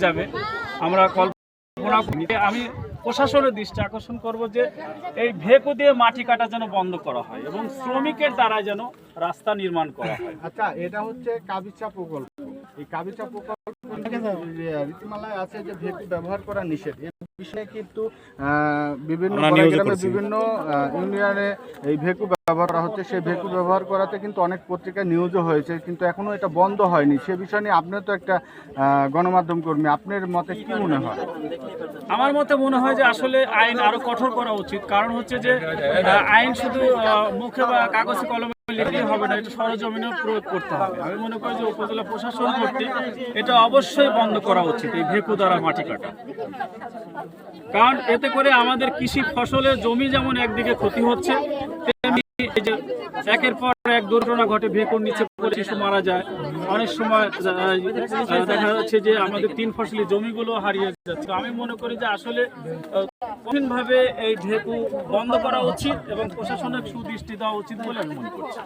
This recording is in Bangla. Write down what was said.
যাবে আমরা কল্পনা করি। আমি প্রশাসনের দৃষ্টি আকর্ষণ করব যে এই ভেকু দিয়ে মাটি কাটা যেন বন্ধ করা হয় এবং শ্রমিকের দ্বারা যেন রাস্তা নির্মাণ করা হয়। আচ্ছা, এটা হচ্ছে কাবিচা প্রকল্প। এই কাবিচা প্রকল্প রীতিমালায় আছে যে ভেকু ব্যবহার করা নিষেধ। এই বিষয়ে কিন্তু বিভিন্ন গ্রামে বিভিন্ন ইউনিয়নে এই ভেকু ব্যবহার করা হচ্ছে। সেই ভেকু ব্যবহার করাতে কিন্তু অনেক পত্রিকায় নিউজও হয়েছে, কিন্তু এখনো এটা বন্ধ হয়নি। সে বিষয় নিয়ে আপনি তো একটা গণমাধ্যম কর্মী, আপনার মতে কি মনে হয়? আমার মতে মনে হয় যে আসলে আইন আরো কঠোর করা উচিত। কারণ হচ্ছে যে আইন শুধু মুখে বা কাগজে কলমে লিখলেই হবে না, এটা সরজমিনেও প্রয়োগ করতে হবে। আমি মনে করি যে উপজেলা প্রশাসন কর্তৃক এটা অবশ্যই বন্ধ করা উচিত, এই ভেকু দ্বারা মাটি কাটা। কারণ এতে করে আমাদের কৃষি ফসলের জমি যেমন একদিকে ক্ষতি হচ্ছে, তেমনি এই যে একের পর এক দুর্ঘটনা ঘটে, ভেকুর নিচে পড়ে শিশু মারা যায়। অনেক সময় দেখা যাচ্ছে যে আমাদের 3 ফসলি জমিগুলো হারিয়ে যাচ্ছে। আমি মনে করি যে আসলে কঠিনভাবে এই ভেকু বন্ধ করা উচিত এবং প্রশাসনের সুদৃষ্টি দেওয়া উচিত বলে আমি মনে করছি।